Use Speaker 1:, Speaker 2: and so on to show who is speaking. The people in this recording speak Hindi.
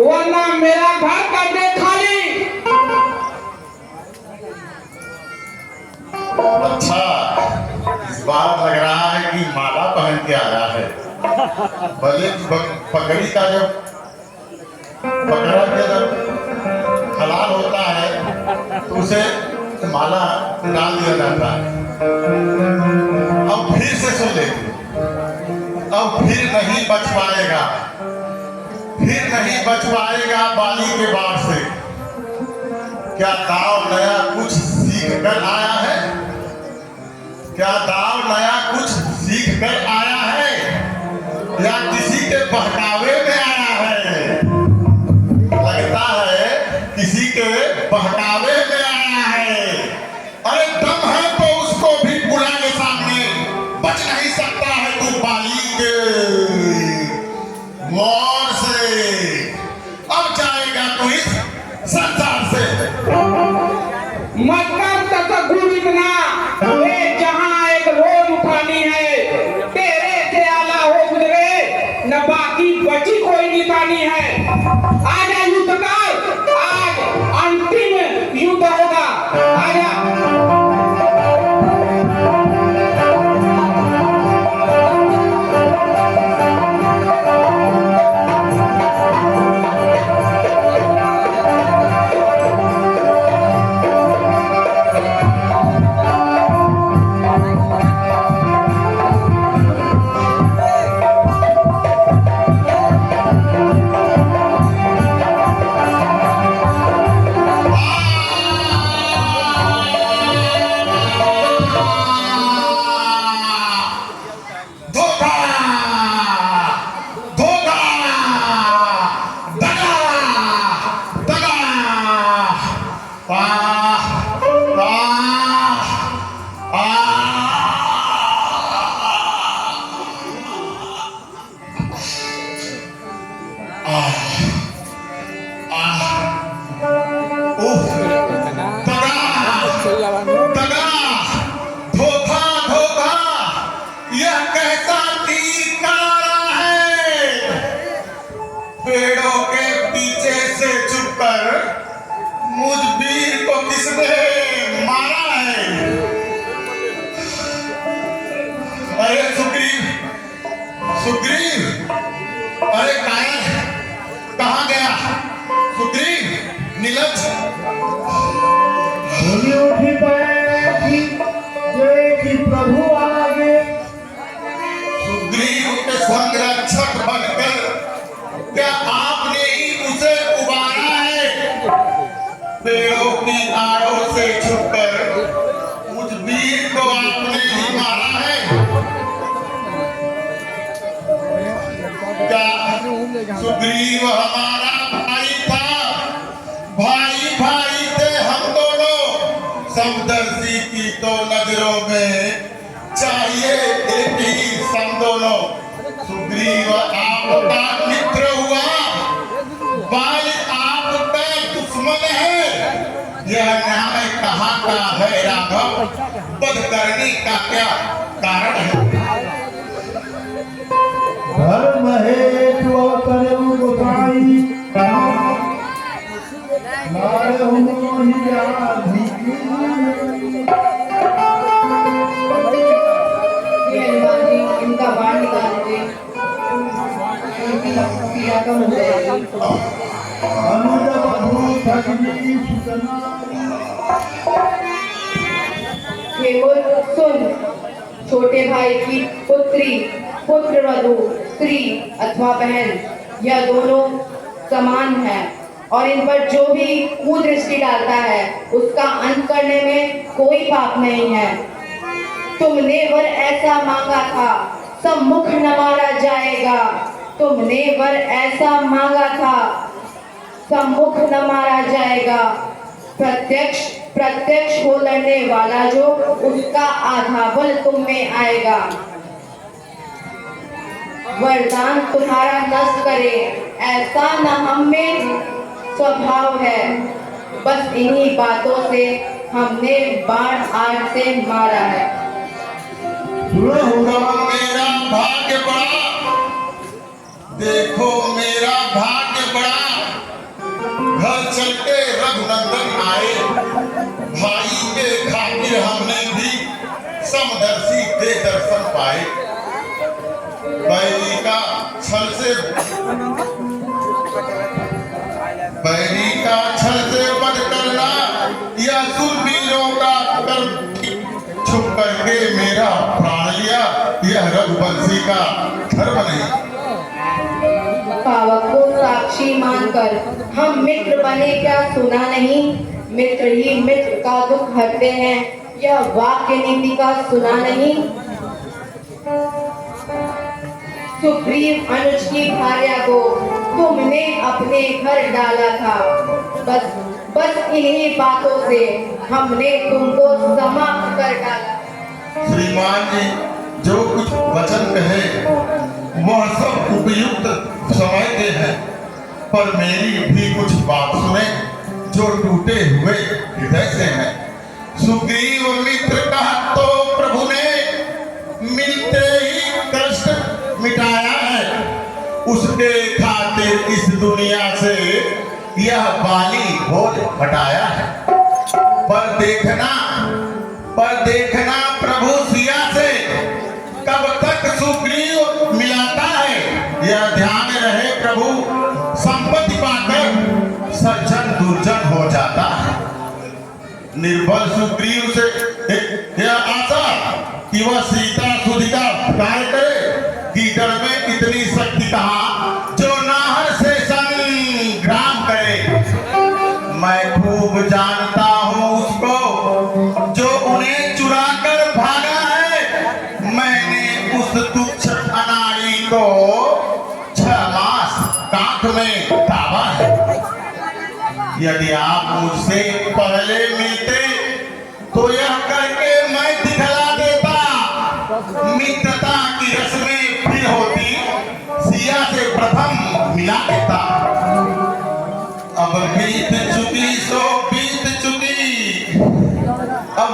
Speaker 1: वरना मेरा घर कर दे खाली।
Speaker 2: अच्छा, इस बार लग रहा है कि माला पहन के आया है। भले पगड़ी का जब पकड़ा के जब हलाल होता है तो उसे माला डाल दिया जाता है। अब फिर से सुन लेते, अब फिर नहीं बच पाएगा, फिर नहीं बच पाएगा बाली के बाढ़ से। क्या दाव नया कुछ सीख कर आया है? क्या दाव नया कुछ सीख कर आया है या किसी के बहकावे में आया है? लगता है किसी के बहकावे में आया है। अरे दम है तो उसको भी बुला के सामने, बच नहीं सकता है तू बाली के वार से। अब जाएगा तू इस संसार से।
Speaker 1: मत कर तकबूर इतना, ये जहां एक रोज उठानी है, तेरे से आला हो गुजरे न बाकी बची कोई निशानी है। आजा युद्ध कर, आज अंतिम युद्ध होगा। आजा
Speaker 2: पेड़ों के पीछे से छुपकर मुझ वीर को किसने मारा है? अरे सुग्रीव, सुग्रीव, अरे कायर कहाँ गया? सुग्रीव, नीलज।
Speaker 3: उठी बैठी देखी प्रभु आगे।
Speaker 2: सुग्रीव के संरक्षक बनकर क्या आपने ही उसे उबारा है? पेड़ों की आड़ों से छुपकर मुझ वीर को आपने ही मारा है। क्या सुग्रीव हमारा भाई था? भाई भाई थे हम दोनों, समदर्शी की तो नजरों में चाहिए एक ही सम दोनों। सुग्रीव आपका मित्र हुआ, बाली आपका दुश्मन है। यह न्याय कहाँ का है राघव? वध करने का क्या कारण है?
Speaker 3: धर्म हेतु अवतरऊ गोसाई, मारहु मोहि आधिकी।
Speaker 4: इनका बाढ़ निकाल दे, पीड़ा कम हो जाएगी।
Speaker 3: अनुज बधू ठगनी सुतना।
Speaker 4: केवल सुन, छोटे भाई की पुत्री, पुत्रवधू, स्त्री अथवा बहन, यह दोनों समान है और इन पर जो भी कुदृष्टि डालता है उसका अंत करने में कोई पाप नहीं है। तुमने वर ऐसा मांगा था, सम्मुख न मारा जाएगा। तुमने वर ऐसा मांगा था, सम्मुख न मारा जाएगा। प्रत्यक्ष प्रत्यक्ष हो लड़ने वाला जो, उसका आधा बल तुम में आएगा। वरदान तुम्हारा नष्ट करे ऐसा न हम में स्वभाव है। बस इन्हीं बातों से हमने बाण आग से मारा है।
Speaker 2: मेरा भाग्य बड़ा, देखो मेरा भाग्य बड़ा। घर चलते रघुनंदन आए, भाई के खातिर हमने भी समदर्शी के दर्शन पाए। बैरी का छल से वध करना या शूरवीरों का कर छुप करके मेरा प्राण लिया, यह रघुवंशी का धर्म नहीं।
Speaker 4: पावक को साक्षी मानकर हम मित्र बने, क्या सुना नहीं? मित्र ही मित्र का दुख हरते हैं, यह वाक्य नीति का सुना नहीं? सुग्रीव अनुज की भार्या को तुमने अपने घर डाला था, बस इन्हीं बातों से हमने तुमको समाप्त कर डाला।
Speaker 2: श्रीमान जी जो कुछ वचन कहे वह सब उपयुक्त समझते हैं, पर मेरी भी कुछ बात सुने जो टूटे हुए हृदय से है। सुग्रीव मित्र का तो प्रभु ने मिलते ही कष्ट मिटाया है, उसके खातिर इस दुनिया से यह बाली भोज हटाया है। पर देखना प्रभु सिया से कब तक सुग्रीव मिलाता है, यह ध्यान रहे प्रभु संपत्ति पाकर सज्जन दुर्जन हो जाता है। निर्बल सुग्रीव से यह आशा कि वह सीता सुधि का कार्य करे, कीचड़ में इतनी शक्ति कहाँ जो नाहर से संग्राम करे। मैं खूब जानता हूँ उसको जो उन्हें चुरा कर भागा है। मैंने उस तुच्छ अनाड़ी को 6 मास कांख में दाबा है। यदि आप मुझसे पहले मिलते तो यह करके मैं दिखला देता, मित्रता की रस्में फिर होती, सिया से प्रथम मिला देता। अब बीत चुकी सो बीत चुकी, अब